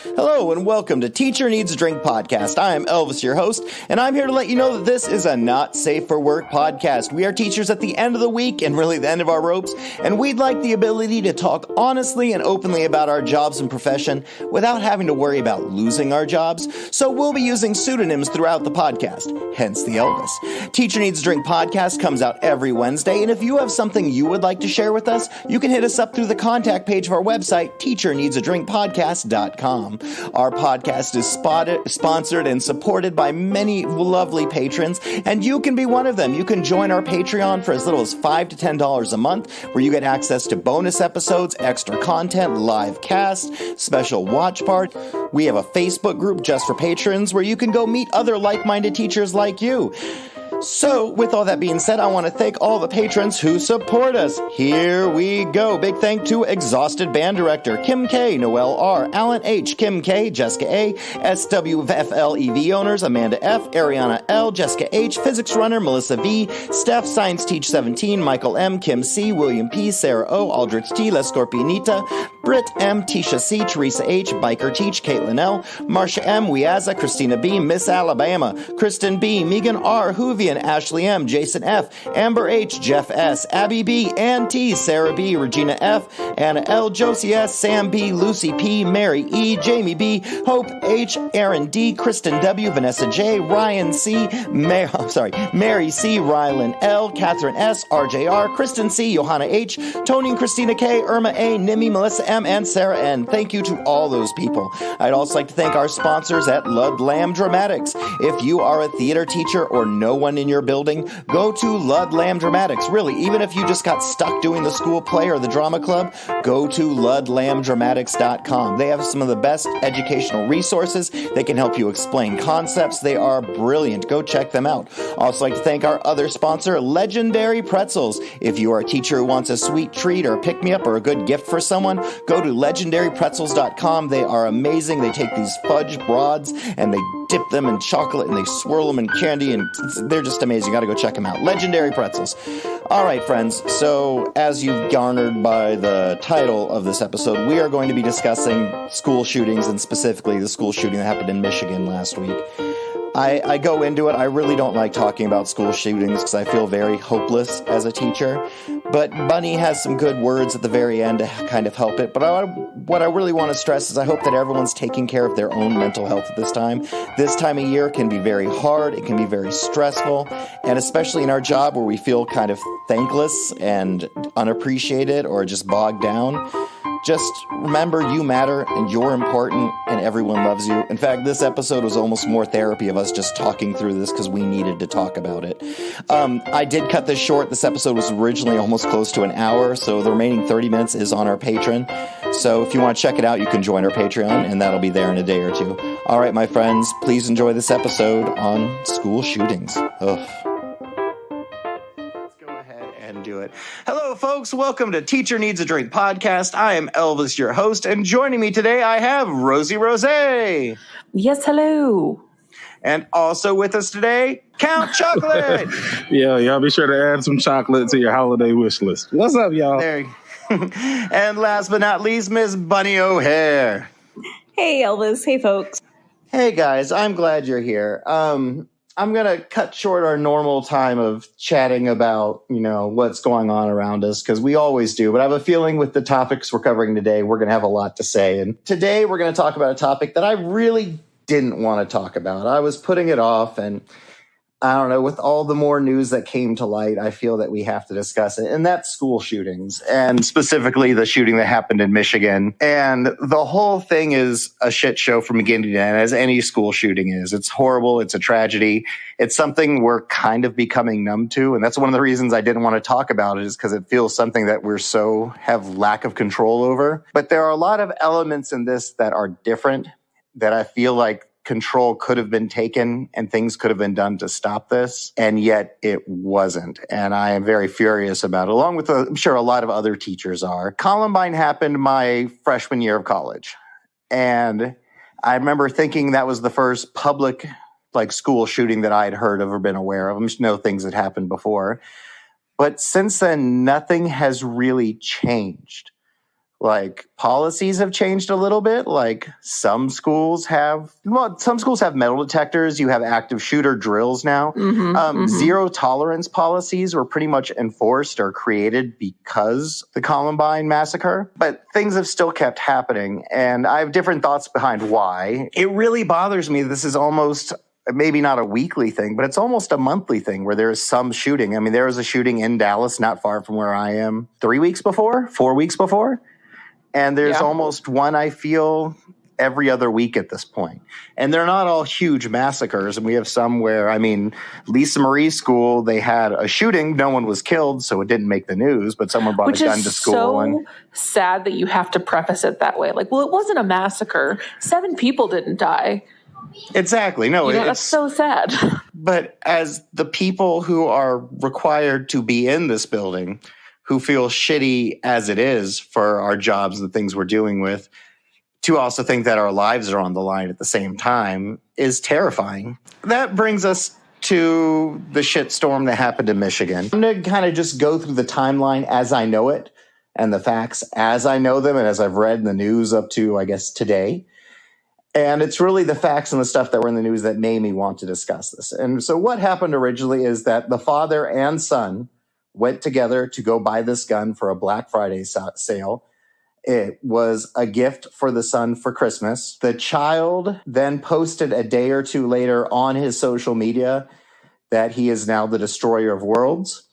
Hello and welcome to Teacher Needs a Drink podcast. I am Elvis, your host, and I'm here to let you know that this is a not safe for work podcast. We are teachers at the end of the week and really the end of our ropes, and we'd like the ability to talk honestly and openly about our jobs and profession without having to worry about losing our jobs. So we'll be using pseudonyms throughout the podcast, hence the Elvis. Teacher Needs a Drink podcast comes out every Wednesday, and if you have something you would like to share with us, you can hit us up through the contact page of our website, teacherneedsadrinkpodcast.com. Our podcast is sponsored and supported by many lovely patrons, and you can be one of them. You can join our Patreon for as little as $5 to $10 a month, where you get access to bonus episodes, extra content, live cast, special watch part. We have a Facebook group just for patrons where you can go meet other like-minded teachers like you. So, with all that being said, I want to thank all the patrons who support us. Here we go. Big thank to Exhausted Band Director, Kim K, Noel R, Alan H, Kim K, Jessica A, SWFLEV owners, Amanda F, Ariana L, Jessica H, Physics Runner, Melissa V, Steph, Science Teach 17, Michael M, Kim C, William P, Sarah O, Aldrich T, La Scorpionita, Britt M, Tisha C, Teresa H, Biker Teach, Caitlin L, Marsha M, Wiaza, Christina B, Miss Alabama, Kristen B, Megan R, Huvian, Ashley M, Jason F, Amber H, Jeff S, Abby B, Ann T, Sarah B, Regina F, Anna L, Josie S, Sam B, Lucy P, Mary E, Jamie B, Hope H, Aaron D, Kristen W, Vanessa J, Ryan C, Mary C, Rylan L, Catherine S, RJR, Kristen C, Johanna H, Tony and Christina K, Irma A, Nimi, Melissa M, and Sarah N. Thank you to all those people. I'd also like to thank our sponsors at Ludlam Dramatics. If you are a theater teacher or no one in your building, go to Ludlam Dramatics. Really, even if you just got stuck doing the school play or the drama club, go to ludlamdramatics.com. They have some of the best educational resources. They can help you explain concepts. They are brilliant. Go check them out. Also like to thank our other sponsor, Legendary Pretzels. If you are a teacher who wants a sweet treat or a pick-me-up or a good gift for someone, go to legendarypretzels.com. They are amazing. They take these fudge broads and they dip them in chocolate and they swirl them in candy, and they're just amazing. You got to go check them out. Legendary Pretzels. All right, friends. So as you've garnered by the title of this episode, we are going to be discussing school shootings, and specifically the school shooting that happened in Michigan last week. I go into it. I really don't like talking about school shootings because I feel very hopeless as a teacher. But Bunny has some good words at the very end to kind of help it. But what I really want to stress is I hope that everyone's taking care of their own mental health at this time. This time of year can be very hard. It can be very stressful. And especially in our job where we feel kind of thankless and unappreciated or just bogged down. Just remember you matter and you're important and everyone loves you. In fact, this episode was almost more therapy of us just talking through this because we needed to talk about it. I did cut this short. This episode was originally almost close to an hour, so the remaining 30 minutes is on our Patreon. So if you want to check it out, you can join our Patreon, and that'll be there in a day or two. All right, my friends, please enjoy this episode on school shootings. Ugh. Do it. Hello, folks. Welcome to Teacher Needs a Drink podcast. I am Elvis, your host, and joining me today, I have Rosie. Yes, hello. And also with us today, Count Chocolate. Yeah, y'all be sure to add some chocolate to your holiday wish list. What's up, y'all? And last but not least, Miss Bunny O'Hare. Hey, Elvis. Hey, folks. Hey, guys. I'm glad you're here. I'm going to cut short our normal time of chatting about, what's going on around us, because we always do. But I have a feeling with the topics we're covering today, we're going to have a lot to say. And today we're going to talk about a topic that I really didn't want to talk about. I was putting it off, and I don't know, with all the more news that came to light, I feel that we have to discuss it. And that's school shootings, and specifically the shooting that happened in Michigan. And the whole thing is a shit show from beginning to end, as any school shooting is. It's horrible. It's a tragedy. It's something we're kind of becoming numb to. And that's one of the reasons I didn't want to talk about it, is because it feels something that we're so have lack of control over. But there are a lot of elements in this that are different, that I feel like control could have been taken and things could have been done to stop this, and yet it wasn't. And I am very furious about it, along with, I'm sure a lot of other teachers are. Columbine happened my freshman year of college. And I remember thinking that was the first public school shooting that I had heard of or been aware of. I just know things had happened before. But since then, nothing has really changed. Like, policies have changed a little bit. Like, some schools have metal detectors. You have active shooter drills now. Zero tolerance policies were pretty much enforced or created because the Columbine massacre. But things have still kept happening, and I have different thoughts behind why. It really bothers me. This is almost maybe not a weekly thing, but it's almost a monthly thing where there is some shooting. I mean, there was a shooting in Dallas, not far from where I am, 4 weeks before. And there's almost one, I feel, every other week at this point. And they're not all huge massacres. And we have some where, I mean, Lisa Marie's school, they had a shooting. No one was killed, so it didn't make the news. But someone brought a gun to school. Which is so sad that you have to preface it that way. Like, well, it wasn't a massacre. 7 people didn't die. Exactly. No, that's so sad. But as the people who are required to be in this building, who feel shitty as it is for our jobs, the things we're doing with, to also think that our lives are on the line at the same time is terrifying. That brings us to the shitstorm that happened in Michigan. I'm going to kind of just go through the timeline as I know it and the facts as I know them and as I've read in the news up to, I guess, today. And it's really the facts and the stuff that were in the news that made me want to discuss this. And so what happened originally is that the father and son went together to go buy this gun for a Black Friday sale. It was a gift for the son for Christmas. The child then posted a day or two later on his social media that he is now the destroyer of worlds.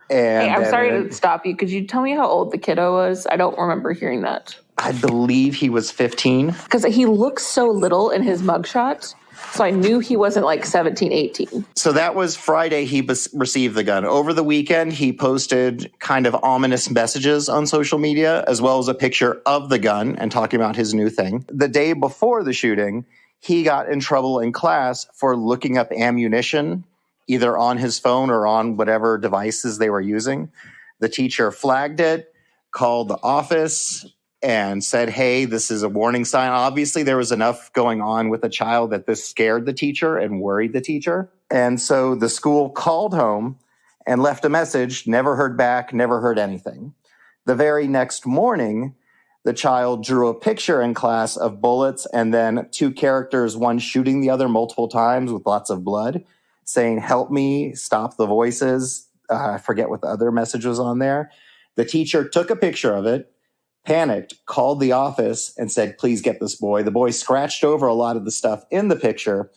And I'm sorry to stop you. Could you tell me how old the kiddo was? I don't remember hearing that. I believe he was 15. Because he looks so little in his mugshot. So I knew he wasn't like 17, 18. So that was Friday he received the gun. Over the weekend, he posted kind of ominous messages on social media, as well as a picture of the gun and talking about his new thing. The day before the shooting, he got in trouble in class for looking up ammunition, either on his phone or on whatever devices they were using. The teacher flagged it, called the office, and said, hey, this is a warning sign. Obviously, there was enough going on with the child that this scared the teacher and worried the teacher. And so the school called home and left a message, never heard back, never heard anything. The very next morning, the child drew a picture in class of bullets and then 2 characters, one shooting the other multiple times with lots of blood, saying, help me, stop the voices. I forget what the other message was on there. The teacher took a picture of it, panicked, called the office and said, please get this boy. The boy scratched over a lot of the stuff in the picture.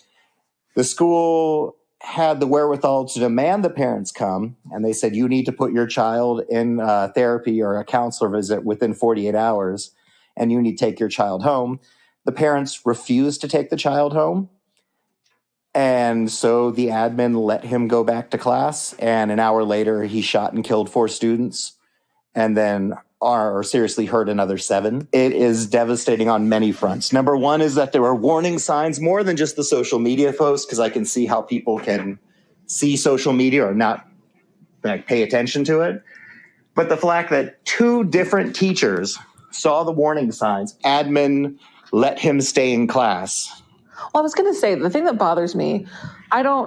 The school had the wherewithal to demand the parents come, and they said, you need to put your child in therapy or a counselor visit within 48 hours, and you need to take your child home. The parents refused to take the child home, and so the admin let him go back to class, and an hour later, he shot and killed 4 students, and then seriously hurt another 7. It is devastating on many fronts. Number one is that there are warning signs more than just the social media posts, because I can see how people can see social media or not pay attention to it. But the fact that 2 different teachers saw the warning signs, admin let him stay in class. Well, I was going to say, the thing that bothers me,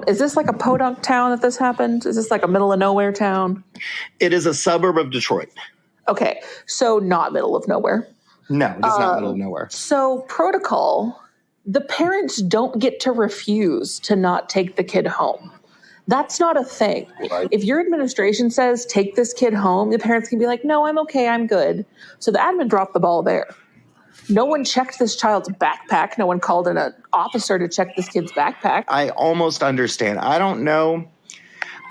is this like a podunk town that this happened? Is this like a middle of nowhere town? It is a suburb of Detroit. Okay, so not middle of nowhere. No, it is not middle of nowhere. So protocol, the parents don't get to refuse to not take the kid home. That's not a thing. Right. If your administration says, take this kid home, the parents can be like, no, I'm okay, I'm good. So the admin dropped the ball there. No one checked this child's backpack. No one called in an officer to check this kid's backpack. I almost understand. I don't know.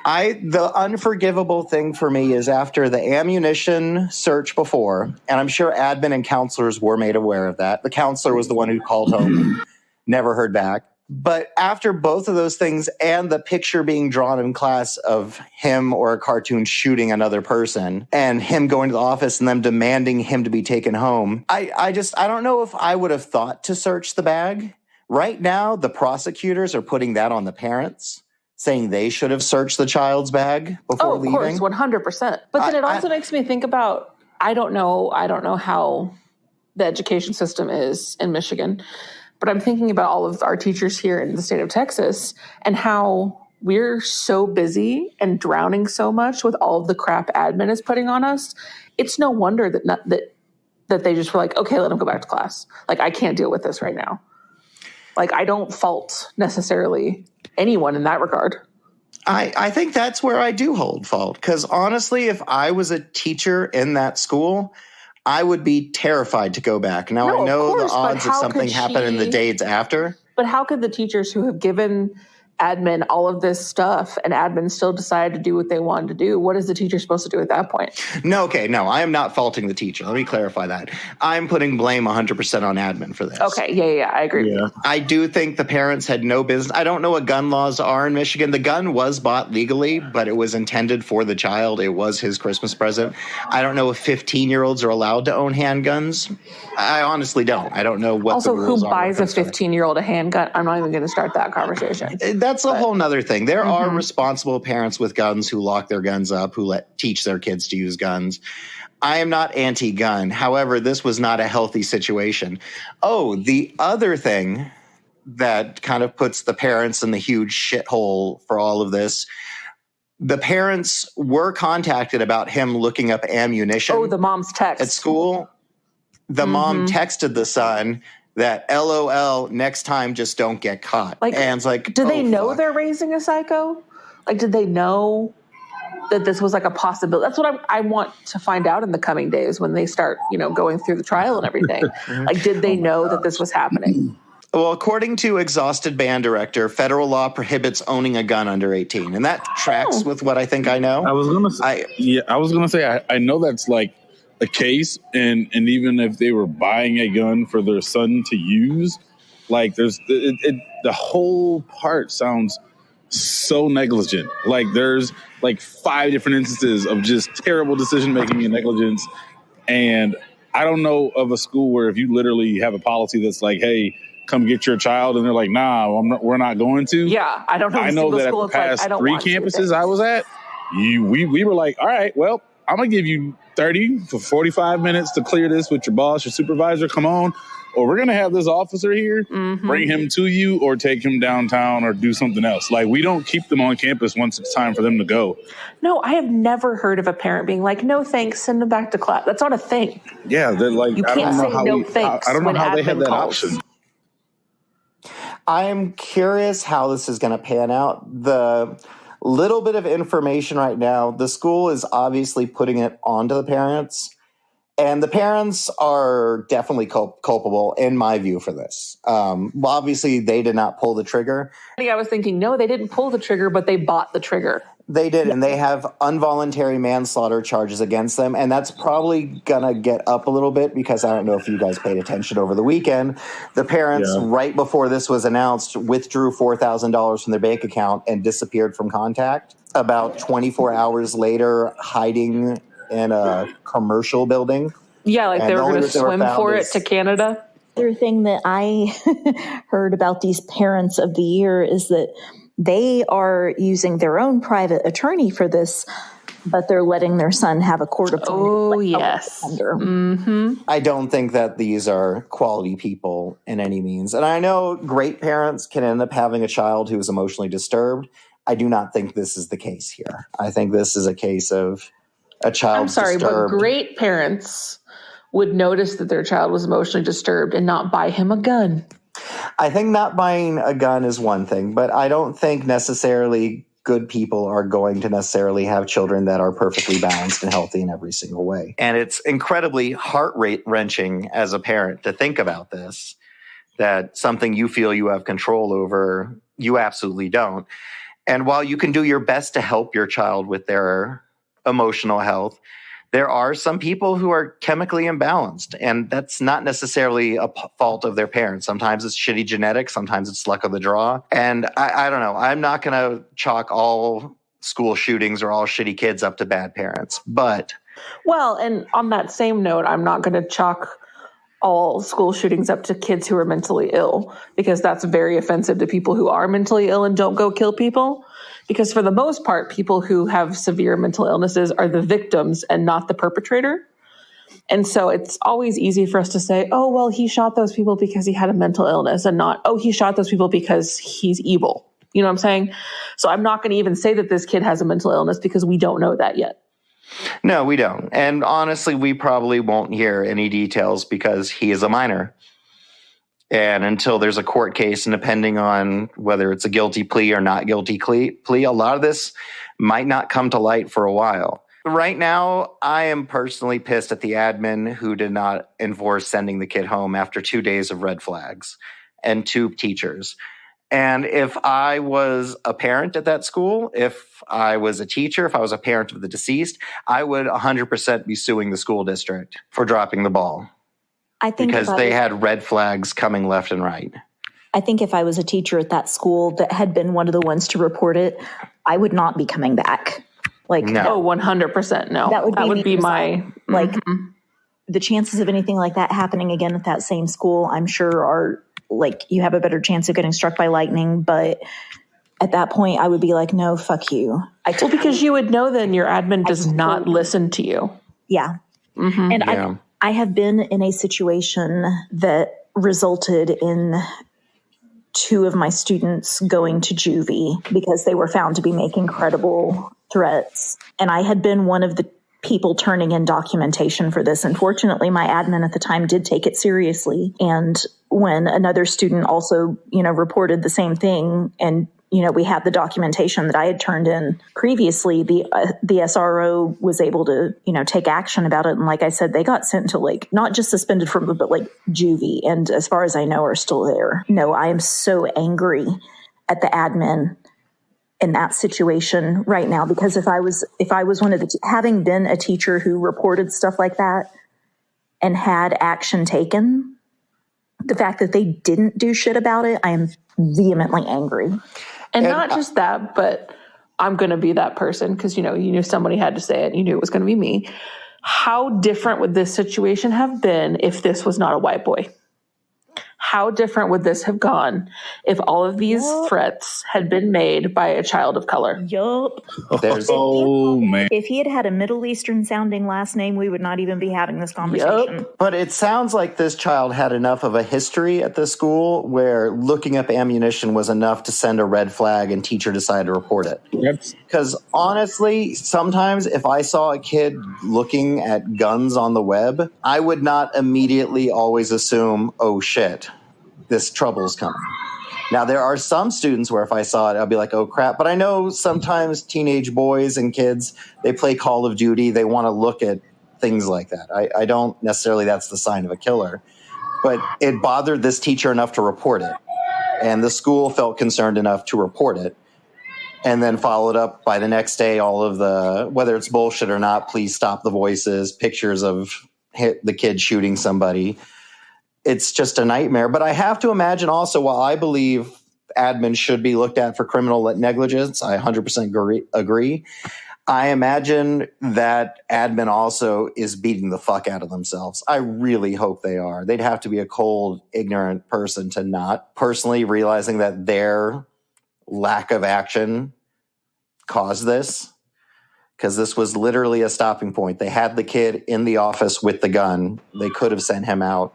The unforgivable thing for me is after the ammunition search before, and I'm sure admin and counselors were made aware of that. The counselor was the one who called home, never heard back. But after both of those things and the picture being drawn in class of him or a cartoon shooting another person and him going to the office and them demanding him to be taken home, I don't know if I would have thought to search the bag. Right now, the prosecutors are putting that on the parents, saying they should have searched the child's bag before leaving. Oh, of course, 100%. But then it also makes me think about, I don't know how the education system is in Michigan, but I'm thinking about all of our teachers here in the state of Texas and how we're so busy and drowning so much with all of the crap admin is putting on us. It's no wonder that that they just were like, okay, let him go back to class. Like, I can't deal with this right now. Like, I don't fault necessarily anyone in that regard. I think that's where I do hold fault. Because honestly, if I was a teacher in that school, I would be terrified to go back. Now, I know the odds of something happen in the days after. But how could the teachers who have given admin all of this stuff and admin still decide to do what they wanted to do? What is the teacher supposed to do at that point? No, I am not faulting the teacher. Let me clarify that. I'm putting blame 100% on admin for this. Okay, yeah, I agree. Yeah. I do think the parents had no business. I don't know what gun laws are in Michigan. The gun was bought legally, but it was intended for the child. It was his Christmas present. I don't know if 15-year-olds are allowed to own handguns. I honestly don't. I don't know what the rules are. Also, who buys a 15-year-old a handgun? I'm not even going to start that conversation. That's a whole nother thing. There are responsible parents with guns who lock their guns up, who teach their kids to use guns. I am not anti-gun. However, this was not a healthy situation. Oh, the other thing that kind of puts the parents in the huge shithole for all of this, the parents were contacted about him looking up ammunition. Oh, the mom's text. At school. The mom texted the son that LOL, next time just don't get caught. Like, and it's like, do they know they're raising a psycho? Like, did they know that this was like a possibility? That's what I want to find out in the coming days when they start, going through the trial and everything. Like, did they know that this was happening? Well, according to Exhausted Band Director, federal law prohibits owning a gun under 18. And that tracks with what I think I know. I was going to say, I know that's like a case, and even if they were buying a gun for their son to use, like the whole part sounds so negligent. Like there's like 5 different instances of just terrible decision making and negligence. And I don't know of a school where if you literally have a policy that's like, hey, come get your child, and they're like, nah, we're not going to. Yeah, I don't know. I know that at the past 3 campuses I was at, we were like, all right, well, I'm going to give you 30 to 45 minutes to clear this with your boss, your supervisor. Come on. Or we're going to have this officer here, bring him to you, or take him downtown or do something else. Like, we don't keep them on campus once it's time for them to go. No, I have never heard of a parent being like, no, thanks, send them back to class. That's not a thing. Yeah, they're like, you can't say no thanks. I don't know how they have that calls. option. I'm curious how this is going to pan out. The little bit of information right now, the school is obviously putting it onto the parents, and the parents are definitely culpable in my view for this. Obviously, they did not pull the trigger. I was thinking, no, they didn't pull the trigger, but they bought the trigger. They did, and they have involuntary manslaughter charges against them, and that's probably going to get up a little bit because I don't know if you guys paid attention over the weekend. The parents, right before this was announced, withdrew $4,000 from their bank account and disappeared from contact. About 24 hours later, hiding in a commercial building. Yeah, like they were going to swim for it to Canada. The other thing that I heard about these parents of the year is that they are using their own private attorney for this, but they're letting their son have a court-appointed. Oh, yes. I don't think that these are quality people in any means. And I know great parents can end up having a child who is emotionally disturbed. I do not think this is the case here. I think this is a case of a child disturbed. But great parents would notice that their child was emotionally disturbed and not buy him a gun. I think not buying a gun is one thing, but I don't think necessarily good people are going to necessarily have children that are perfectly balanced and healthy in every single way. And it's incredibly heart-wrenching as a parent to think about this, that something you feel you have control over, you absolutely don't. And while you can do your best to help your child with their emotional health, there are some people who are chemically imbalanced, and that's not necessarily a fault of their parents. Sometimes it's shitty genetics. Sometimes it's luck of the draw. And I don't know. I'm not going to chalk all school shootings or all shitty kids up to bad parents. But well, and on that same note, I'm not going to chalk all school shootings up to kids who are mentally ill, because that's very offensive to people who are mentally ill and don't go kill people. Because for the most part, people who have severe mental illnesses are the victims and not the perpetrator. And so it's always easy for us to say, oh, well, he shot those people because he had a mental illness, and not, oh, he shot those people because he's evil. You know what I'm saying? So I'm not going to even say that this kid has a mental illness because we don't know that yet. No, we don't. And honestly, we probably won't hear any details because he is a minor. And until there's a court case, and depending on whether it's a guilty plea or not guilty plea, a lot of this might not come to light for a while. Right now, I am personally pissed at the admin who did not enforce sending the kid home after 2 days of red flags and 2 teachers. And if I was a parent at that school, if I was a teacher, if I was a parent of the deceased, I would 100% be suing the school district for dropping the ball. I think because they had red flags coming left and right. I think if I was a teacher at that school that had been one of the ones to report it, I would not be coming back. Like, no. 100% no. That would be my like the chances of anything like that happening again at that same school, I'm sure are like you have a better chance of getting struck by lightning. But at that point, I would be like, no, fuck you. Well, because you would know then your admin does not listen to you. Yeah. Mm-hmm. And I have been in a situation that resulted in 2 of my students going to juvie because they were found to be making credible threats. And I had been one of the people turning in documentation for this. Unfortunately, my admin at the time did take it seriously. And when another student also, reported the same thing and we had the documentation that I had turned in previously. The SRO was able to, take action about it. And like I said, they got sent to not just suspended from, but juvie. And as far as I know, are still there. No, I am so angry at the admin in that situation right now, because if I was one of having been a teacher who reported stuff like that and had action taken, the fact that they didn't do shit about it, I am vehemently angry. And not just that, but I'm going to be that person because, you knew somebody had to say it. You knew it was going to be me. How different would this situation have been if this was not a white boy? How different would this have gone if all of these threats had been made by a child of color? Yup. Man. If he had had a Middle Eastern sounding last name, we would not even be having this conversation. Yep. But it sounds like this child had enough of a history at the school where looking up ammunition was enough to send a red flag and teacher decided to report it. Because honestly, sometimes if I saw a kid looking at guns on the web, I would not immediately always assume, oh shit, this trouble's coming. Now, there are some students where if I saw it, I'll be like, oh, crap. But I know sometimes teenage boys and kids, they play Call of Duty. They want to look at things like that. I don't necessarily that's the sign of a killer. But it bothered this teacher enough to report it. And the school felt concerned enough to report it. And then followed up by the next day, all of the, whether it's bullshit or not, please stop the voices, pictures of the kid shooting somebody. It's just a nightmare. But I have to imagine also, while I believe admin should be looked at for criminal negligence, I 100% agree. I imagine that admin also is beating the fuck out of themselves. I really hope they are. They'd have to be a cold, ignorant person to not personally realizing that their lack of action caused this. Because this was literally a stopping point. They had the kid in the office with the gun. They could have sent him out.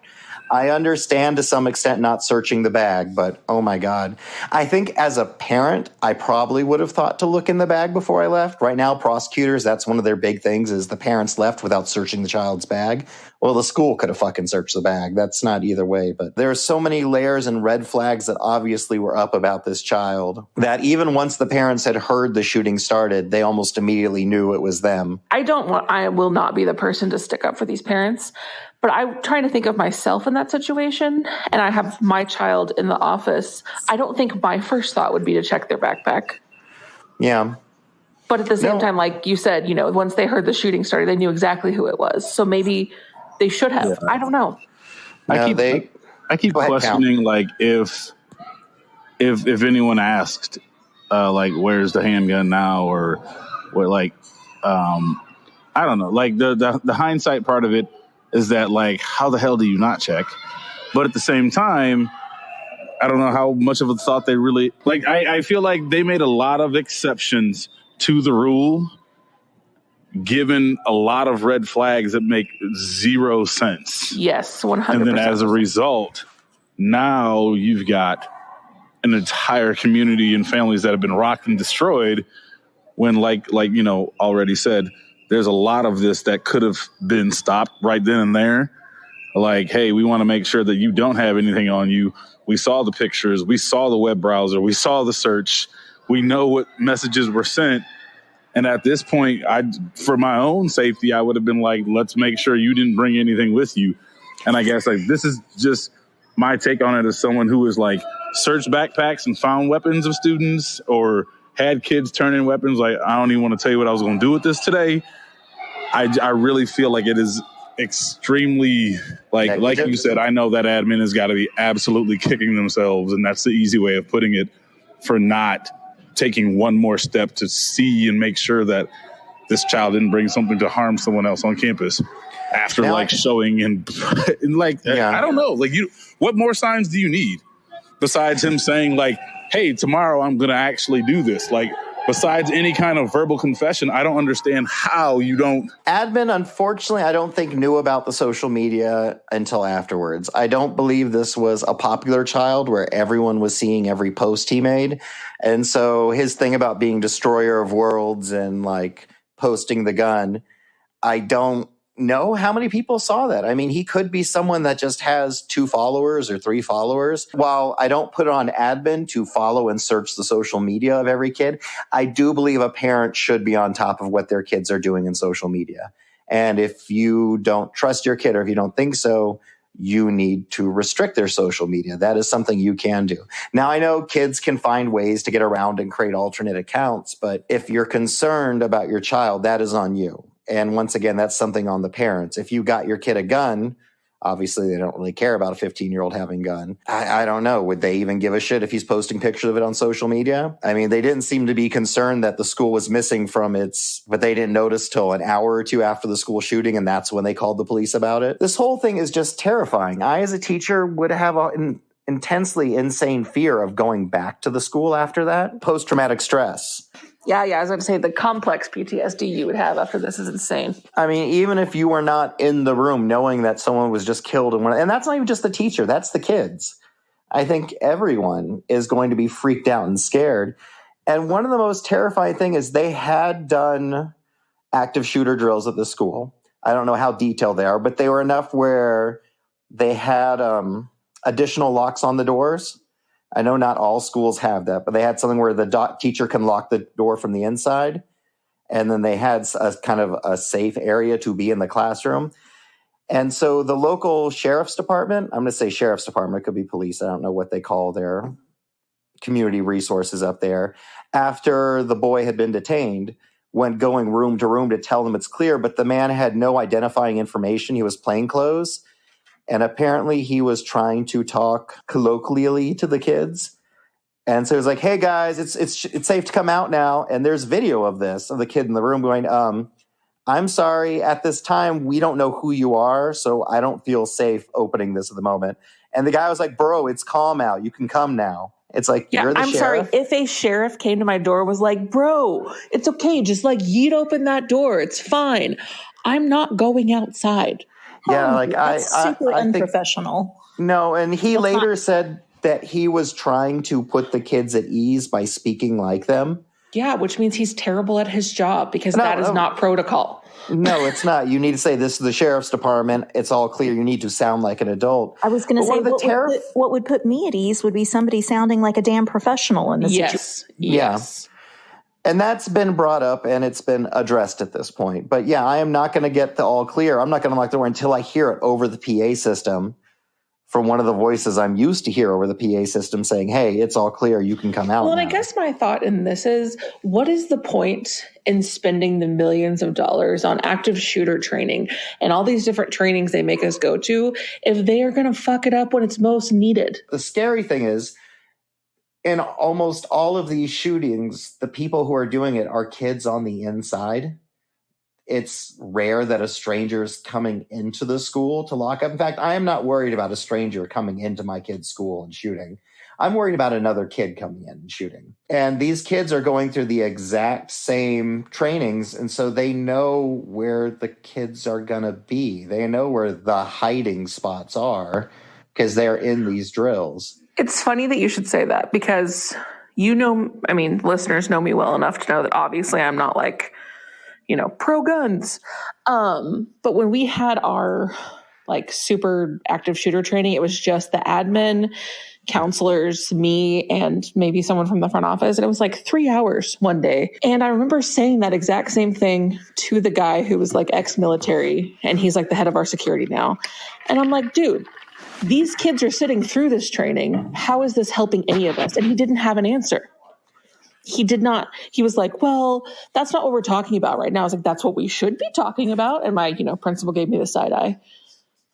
I understand to some extent not searching the bag, but oh my God. I think as a parent, I probably would have thought to look in the bag before I left. Right now, prosecutors, that's one of their big things is the parents left without searching the child's bag. Well, the school could have fucking searched the bag. That's not either way, but there are so many layers and red flags that obviously were up about this child that even once the parents had heard the shooting started, they almost immediately knew it was them. I will not be the person to stick up for these parents, but I'm trying to think of myself in that situation, and I have my child in the office. I don't think my first thought would be to check their backpack. Yeah. But at the same time, like you said, once they heard the shooting started, they knew exactly who it was. So maybe they should have. Yeah. I don't know. I keep questioning, like, if anyone asked, like, where's the handgun now, or what, like, I don't know. Like the hindsight part of it is that, like, how the hell do you not check? But at the same time, I don't know how much of a thought they really like. I feel like they made a lot of exceptions to the rule, given a lot of red flags that make zero sense. Yes, 100%. And then as a result, now you've got an entire community and families that have been rocked and destroyed when, like already said, there's a lot of this that could have been stopped right then and there. Like, hey, we want to make sure that you don't have anything on you. We saw the pictures. We saw the web browser. We saw the search. We know what messages were sent. And at this point, for my own safety, I would have been like, let's make sure you didn't bring anything with you. And I guess like this is just my take on it as someone who has like searched backpacks and found weapons of students or had kids turn in weapons. Like, I don't even want to tell you what I was going to do with this today. I really feel like it is extremely like you said, I know that admin has got to be absolutely kicking themselves, and that's the easy way of putting it, for not taking one more step to see and make sure that this child didn't bring something to harm someone else on campus after showing and I don't know, what more signs do you need besides him saying like, hey, tomorrow I'm going to actually do this? Like, besides any kind of verbal confession, I don't understand how you don't. Admin, unfortunately, I don't think knew about the social media until afterwards. I don't believe this was a popular child where everyone was seeing every post he made. And so his thing about being destroyer of worlds and like posting the gun, I don't know how many people saw that. I mean, he could be someone that just has 2 followers or 3 followers. While I don't put it on admin to follow and search the social media of every kid, I do believe a parent should be on top of what their kids are doing in social media. And if you don't trust your kid or if you don't think so, you need to restrict their social media. That is something you can do. Now, I know kids can find ways to get around and create alternate accounts, but if you're concerned about your child, that is on you. And once again, that's something on the parents. If you got your kid a gun, obviously they don't really care about a 15-year-old having a gun. I don't know. Would they even give a shit if he's posting pictures of it on social media? I mean, they didn't seem to be concerned that the school was missing from but they didn't notice till an hour or 2 after the school shooting, and that's when they called the police about it. This whole thing is just terrifying. I, as a teacher, would have an intensely insane fear of going back to the school after that. Post-traumatic stress. Yeah, I was going to say the complex PTSD you would have after this is insane. I mean, even if you were not in the room knowing that someone was just killed, and that's not even just the teacher, that's the kids. I think everyone is going to be freaked out and scared. And one of the most terrifying things is they had done active shooter drills at the school. I don't know how detailed they are, but they were enough where they had additional locks on the doors. I know not all schools have that, but they had something where the teacher can lock the door from the inside. And then they had a kind of a safe area to be in the classroom. And so the local sheriff's department, I'm going to say sheriff's department, it could be police. I don't know what they call their community resources up there. After the boy had been detained, went going room to room to tell them it's clear, but the man had no identifying information. He was plainclothes. And apparently he was trying to talk colloquially to the kids. And so he was like, hey guys, it's safe to come out now. And there's video of this, of the kid in the room going, I'm sorry, at this time, we don't know who you are, so I don't feel safe opening this at the moment. And the guy was like, bro, it's calm out. You can come now. It's like, you're the I'm sheriff. sorry. If a sheriff came to my door was like, bro, it's okay. Just like yeet open that door. It's fine. I'm not going outside. Yeah, that's super unprofessional. No, and he later said that he was trying to put the kids at ease by speaking like them. Yeah, which means he's terrible at his job because that is not protocol. No, it's not. You need to say, this is the sheriff's department. It's all clear. You need to sound like an adult. I was going to say, what would put me at ease would be somebody sounding like a damn professional in this situation. Yes. And that's been brought up and it's been addressed at this point. But yeah, I am not going to get the all clear. I'm not going to lock the door until I hear it over the PA system from one of the voices I'm used to hear over the PA system saying, hey, it's all clear. You can come out. Well, and now. I guess my thought in this is, what is the point in spending the millions of dollars on active shooter training and all these different trainings they make us go to if they are going to fuck it up when it's most needed? The scary thing is, in almost all of these shootings, the people who are doing it are kids on the inside. It's rare that a stranger is coming into the school to lock up. In fact, I am not worried about a stranger coming into my kid's school and shooting. I'm worried about another kid coming in and shooting. And these kids are going through the exact same trainings, and so they know where the kids are going to be. They know where the hiding spots are because they're in these drills. It's funny that you should say that because listeners know me well enough to know that obviously I'm not like pro guns. But when we had our like super active shooter training, it was just the admin, counselors, me, and maybe someone from the front office. And it was like 3 hours one day. And I remember saying that exact same thing to the guy who was like ex-military, and he's like the head of our security now. And I'm like, dude, these kids are sitting through this training. How is this helping any of us? And he didn't have an answer. He did not. He was like, well, that's not what we're talking about right now. I was like, that's what we should be talking about. And my, principal gave me the side eye.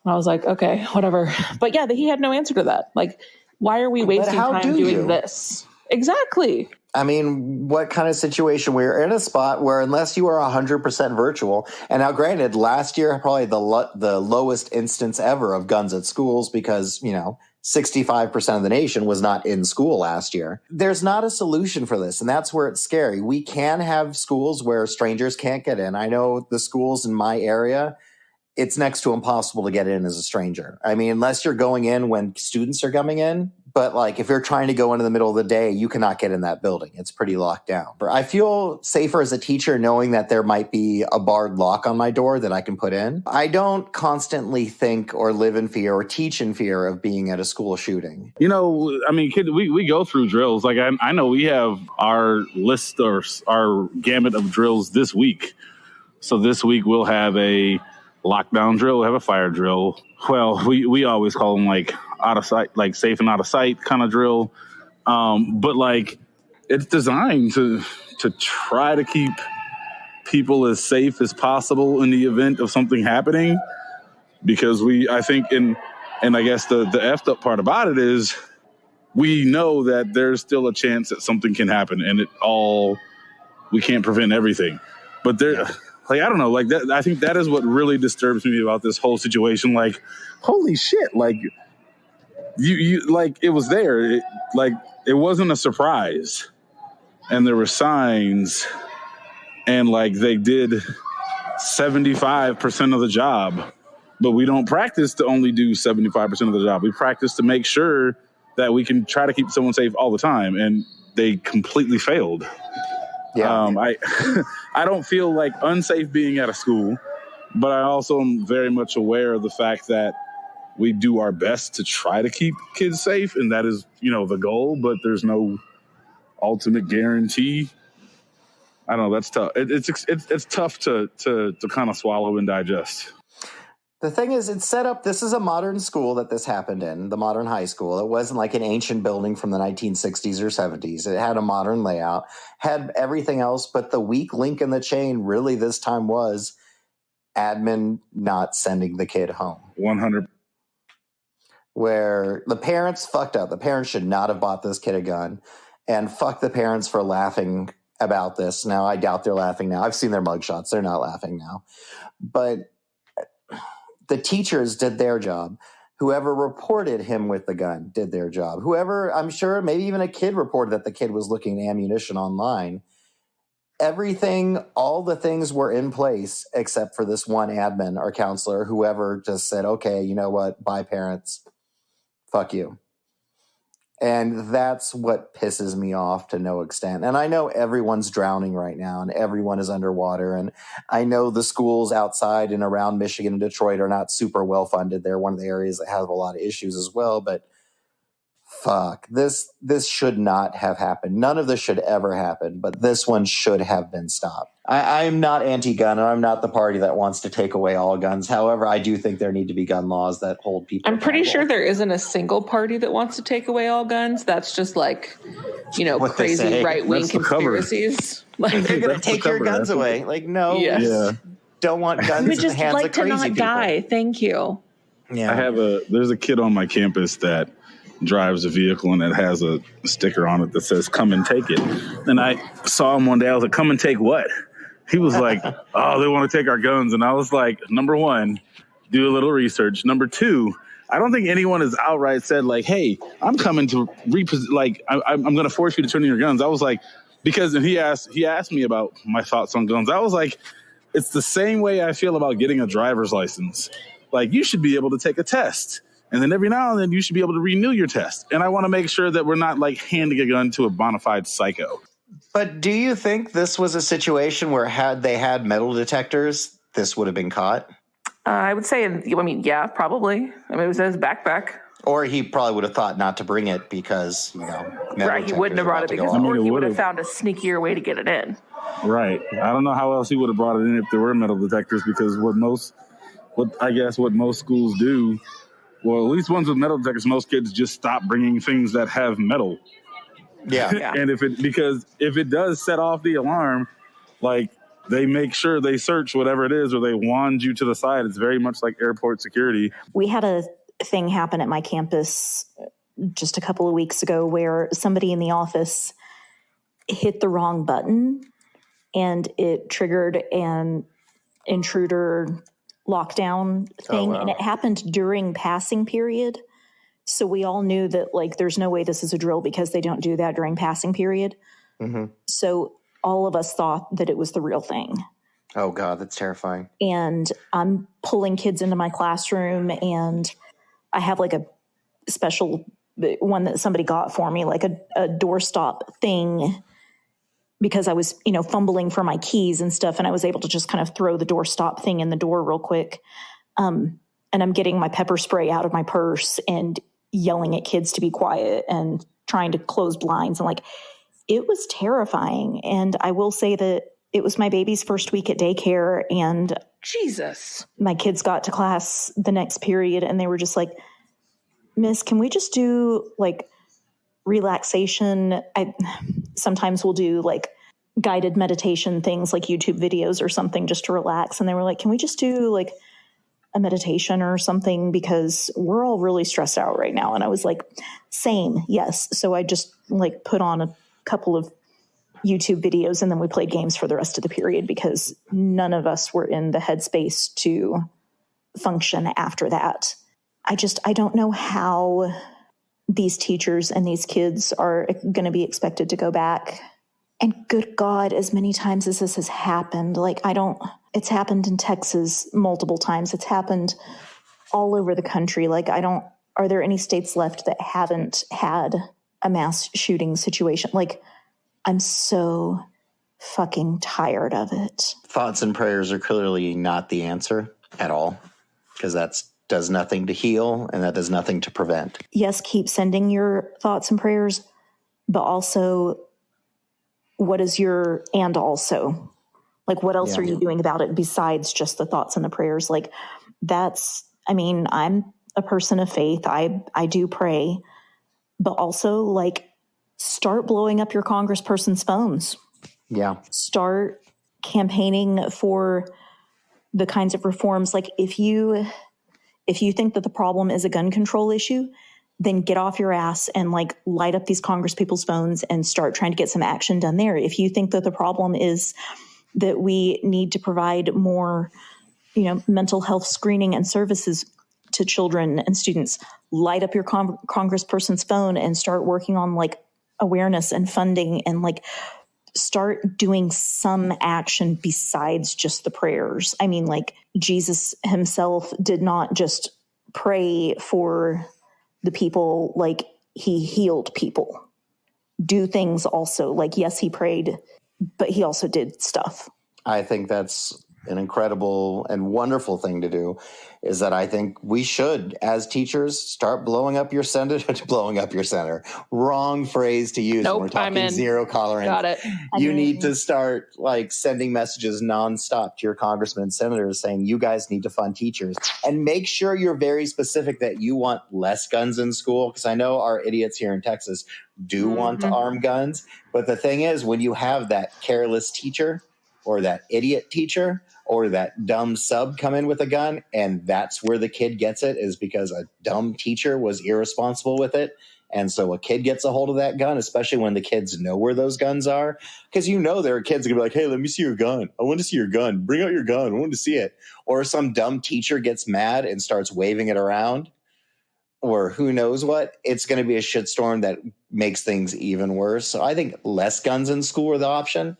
And I was like, okay, whatever. But yeah, he had no answer to that. Like, why are we wasting time doing this? Exactly. I mean, what kind of situation? We're in a spot where unless you are 100% virtual, and now granted, last year, probably the lowest instance ever of guns at schools because, 65% of the nation was not in school last year. There's not a solution for this, and that's where it's scary. We can have schools where strangers can't get in. I know the schools in my area, it's next to impossible to get in as a stranger. I mean, unless you're going in when students are coming in. But like if you're trying to go into the middle of the day, you cannot get in that building. It's pretty locked down. I feel safer as a teacher knowing that there might be a barred lock on my door that I can put in. I don't constantly think or live in fear or teach in fear of being at a school shooting. Kids, we go through drills. Like I know we have our list or our gamut of drills this week. So this week we'll have a lockdown drill, we'll have a fire drill. Well, we always call them like out of sight, like safe and out of sight kind of drill. But like it's designed to try to keep people as safe as possible in the event of something happening. Because I think and I guess the effed up part about it is we know that there's still a chance that something can happen and we can't prevent everything. But like, I don't know, like that, I think that is what really disturbs me about this whole situation. Like, holy shit, like you like it was there. It wasn't a surprise. And there were signs and like they did 75% of the job, but we don't practice to only do 75% of the job. We practice to make sure that we can try to keep someone safe all the time. And they completely failed. Yeah. I don't feel like unsafe being at a school, but I also am very much aware of the fact that we do our best to try to keep kids safe, and that is, the goal, but there's no ultimate guarantee. I don't know, that's tough. It's tough to kind of swallow and digest. The thing is, it's set up, this is a modern school that this happened in, the modern high school. It wasn't like an ancient building from the 1960s or 70s. It had a modern layout, had everything else, but the weak link in the chain really this time was admin not sending the kid home. 100%. Where the parents fucked up. The parents should not have bought this kid a gun, and fuck the parents for laughing about this. Now, I doubt they're laughing now. I've seen their mugshots. They're not laughing now. But the teachers did their job. Whoever reported him with the gun did their job. Whoever, I'm sure, maybe even a kid reported that the kid was looking at ammunition online. Everything, all the things were in place except for this one admin or counselor, whoever just said, okay, you know what? Bye, parents. Fuck you. And that's what pisses me off to no extent. And I know everyone's drowning right now and everyone is underwater. And I know the schools outside and around Michigan and Detroit are not super well funded. They're one of the areas that have a lot of issues as well. But fuck, this should not have happened. None of this should ever happen, but this one should have been stopped. I'm not anti-gun, and I'm not the party that wants to take away all guns. However, I do think there need to be gun laws that hold people I'm pretty sure there isn't a single party that wants to take away all guns. That's just like, crazy right-wing conspiracies. Like, they're going to take your guns away. Like, no, yeah. Don't want guns in the hands of crazy people. We just like to not die. Thank you. Yeah. There's a kid on my campus that drives a vehicle and it has a sticker on it that says come and take it. And I saw him one day. I was like, come and take what? He was like, oh, they want to take our guns. And I was like, number one, do a little research. Number two, I don't think anyone has outright said like, hey, I'm coming to I'm going to force you to turn in your guns. I was like, because he asked me about my thoughts on guns. I was like, it's the same way I feel about getting a driver's license. Like, you should be able to take a test. And then every now and then you should be able to renew your test. And I want to make sure that we're not like handing a gun to a bona fide psycho. But do you think this was a situation where had they had metal detectors, this would have been caught? I would say, yeah, probably. I mean, it was in his backpack. Or he probably would have thought not to bring it because, right, he wouldn't have brought it because, or he would have found a sneakier way to get it in. Right. I don't know how else he would have brought it in if there were metal detectors, because what most schools do, well, at least ones with metal detectors, most kids just stop bringing things that have metal. Yeah. And if it does set off the alarm, like, they make sure they search whatever it is, or they wand you to the side. It's very much like airport security. We had a thing happen at my campus just a couple of weeks ago where somebody in the office hit the wrong button and it triggered an intruder lockdown thing. And it happened during passing period. So we all knew that, like, there's no way this is a drill because they don't do that during passing period. Mm-hmm. So all of us thought that it was the real thing. Oh, God, that's terrifying. And I'm pulling kids into my classroom, and I have like a special one that somebody got for me, like a doorstop thing, because I was, fumbling for my keys and stuff. And I was able to just kind of throw the doorstop thing in the door real quick. And I'm getting my pepper spray out of my purse and yelling at kids to be quiet and trying to close blinds. And like, it was terrifying. And I will say that it was my baby's first week at daycare, and Jesus, my kids got to class the next period and they were just like, Miss, can we just do like relaxation? Sometimes we'll do like guided meditation things, like YouTube videos or something, just to relax. And they were like, can we just do like a meditation or something, because we're all really stressed out right now. And I was like, same, yes. So I just like put on a couple of YouTube videos, and then we played games for the rest of the period because none of us were in the headspace to function after that. I don't know how these teachers and these kids are going to be expected to go back. And good God, as many times as this has happened, it's happened in Texas multiple times. It's happened all over the country. Are there any states left that haven't had a mass shooting situation? Like, I'm so fucking tired of it. Thoughts and prayers are clearly not the answer at all, because that does nothing to heal and that does nothing to prevent. Yes, keep sending your thoughts and prayers, but also, what is your and also? Like, what else are you doing about it besides just the thoughts and the prayers? Like, I'm a person of faith. I do pray, but also, like, start blowing up your congressperson's phones. Yeah. Start campaigning for the kinds of reforms. Like, if you think that the problem is a gun control issue, then get off your ass and like light up these congresspeople's phones and start trying to get some action done there. If you think that the problem is that we need to provide more, mental health screening and services to children and students, light up your congressperson's phone and start working on like awareness and funding, and like start doing some action besides just the prayers. I mean, like, Jesus himself did not just pray for the people, like he healed people. Do things also. Like, yes, he prayed, but he also did stuff. I think that's an incredible and wonderful thing to do, is that I think we should, as teachers, start blowing up your center. Wrong phrase to use when we're talking zero tolerance. Got it. You need to start like sending messages nonstop to your congressmen and senators saying you guys need to fund teachers, and make sure you're very specific that you want less guns in school. Because I know our idiots here in Texas do want to arm guns. But the thing is, when you have that careless teacher or that idiot teacher or that dumb sub come in with a gun, and that's where the kid gets it, is because a dumb teacher was irresponsible with it. And so a kid gets a hold of that gun, especially when the kids know where those guns are. Because there are kids going to be like, hey, let me see your gun. I want to see your gun. Bring out your gun. I want to see it. Or some dumb teacher gets mad and starts waving it around. Or who knows what. It's going to be a shitstorm that makes things even worse. So I think less guns in school are the option.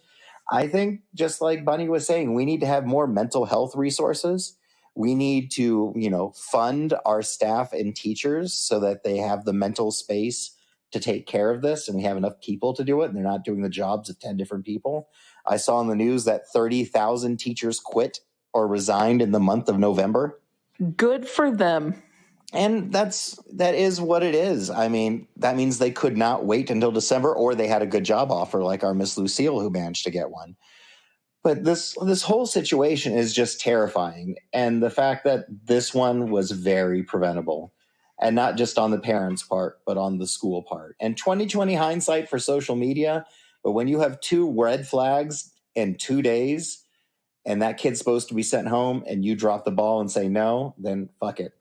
I think, just like Bunny was saying, we need to have more mental health resources. We need to, fund our staff and teachers so that they have the mental space to take care of this and we have enough people to do it and they're not doing the jobs of 10 different people. I saw on the news that 30,000 teachers quit or resigned in the month of November. Good for them. And that is what it is. I mean, that means they could not wait until December, or they had a good job offer like our Miss Lucille who managed to get one. But this whole situation is just terrifying. And the fact that this one was very preventable, and not just on the parents' part, but on the school part. And 20/20 hindsight for social media. But when you have 2 red flags in 2 days and that kid's supposed to be sent home and you drop the ball and say no, then fuck it.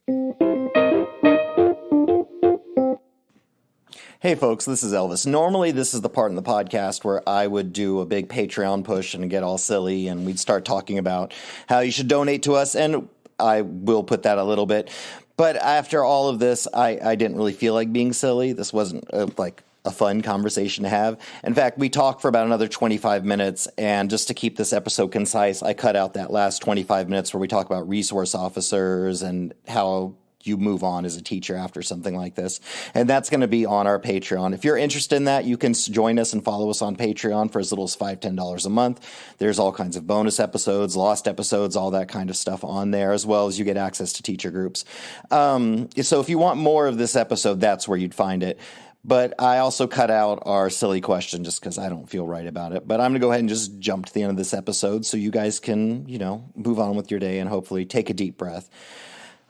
Hey folks, this is Elvis. Normally this is the part in the podcast where I would do a big Patreon push and get all silly and we'd start talking about how you should donate to us, and I will put that a little bit. But after all of this, I didn't really feel like being silly. This wasn't like a fun conversation to have. In fact, we talked for about another 25 minutes, and just to keep this episode concise, I cut out that last 25 minutes where we talk about resource officers and how you move on as a teacher after something like this. And that's going to be on our Patreon. If you're interested in that, you can join us and follow us on Patreon for as little as $5, $10 a month. There's all kinds of bonus episodes, lost episodes, all that kind of stuff on there, as well as you get access to teacher groups. So if you want more of this episode, that's where you'd find it. But I also cut out our silly question just because I don't feel right about it. But I'm going to go ahead and just jump to the end of this episode so you guys can, move on with your day and hopefully take a deep breath.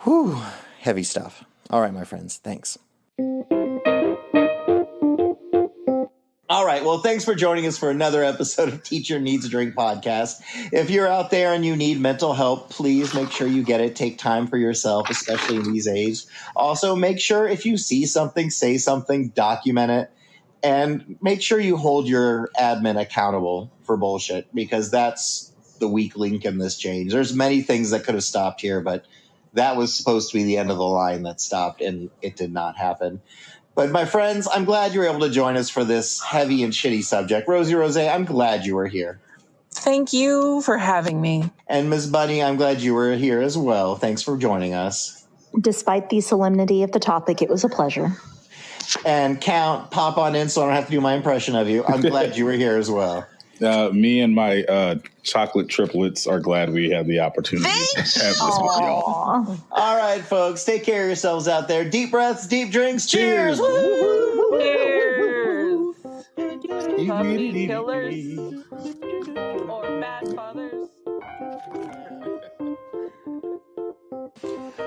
Whew. Heavy stuff. All right, my friends. Thanks. All right. Well, thanks for joining us for another episode of Teacher Needs a Drink podcast. If you're out there and you need mental help, please make sure you get it. Take time for yourself, especially in these days. Also, make sure if you see something, say something, document it, and make sure you hold your admin accountable for bullshit, because that's the weak link in this change. There's many things that could have stopped here, but that was supposed to be the end of the line that stopped, and it did not happen. But my friends, I'm glad you were able to join us for this heavy and shitty subject. Rosie, I'm glad you were here. Thank you for having me. And Ms. Bunny, I'm glad you were here as well. Thanks for joining us. Despite the solemnity of the topic, it was a pleasure. And Count, pop on in so I don't have to do my impression of you. I'm glad you were here as well. Me and my chocolate triplets are glad we had the opportunity to have this with y'all. All right, folks, take care of yourselves out there. Deep breaths, deep drinks. Cheers. Cheers. Puppy killers or bad fathers.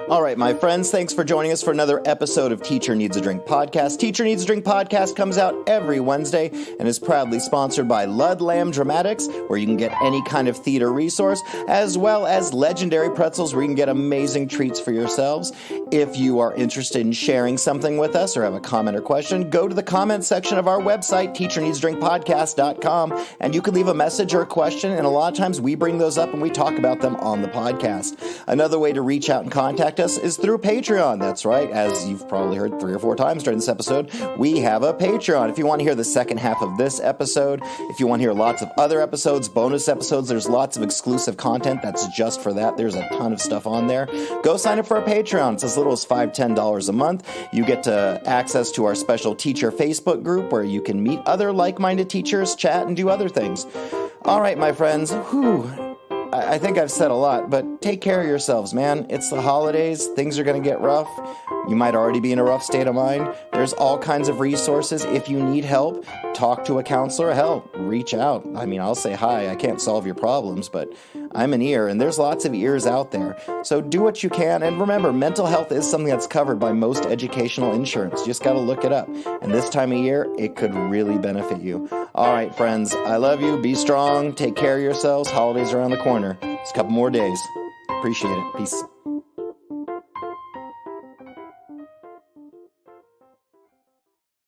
All right, my friends, thanks for joining us for another episode of Teacher Needs a Drink podcast. Teacher Needs a Drink podcast comes out every Wednesday and is proudly sponsored by Ludlam Dramatics, where you can get any kind of theater resource, as well as Legendary Pretzels, where you can get amazing treats for yourselves. If you are interested in sharing something with us or have a comment or question, go to the comment section of our website, teacherneedsdrinkpodcast.com, and you can leave a message or a question, and a lot of times we bring those up and we talk about them on the podcast. Another way to reach out and contact us is through Patreon. That's right. As you've probably heard 3 or 4 times during this episode, we have a Patreon. If you want to hear the second half of this episode, if you want to hear lots of other episodes, bonus episodes, there's lots of exclusive content that's just for that. There's a ton of stuff on there. Go sign up for our Patreon. It's as little as $5, $10 a month. You get access to our special teacher Facebook group where you can meet other like-minded teachers, chat, and do other things. All right, my friends. I think I've said a lot, but take care of yourselves, man. It's the holidays. Things are going to get rough. You might already be in a rough state of mind. There's all kinds of resources. If you need help, talk to a counselor. Hell, reach out. I mean, I'll say hi. I can't solve your problems, but I'm an ear, and there's lots of ears out there. So do what you can. And remember, mental health is something that's covered by most educational insurance. You just got to look it up. And this time of year, it could really benefit you. All right, friends, I love you. Be strong. Take care of yourselves. Holidays are around the corner. It's a couple more days. Appreciate it. Peace.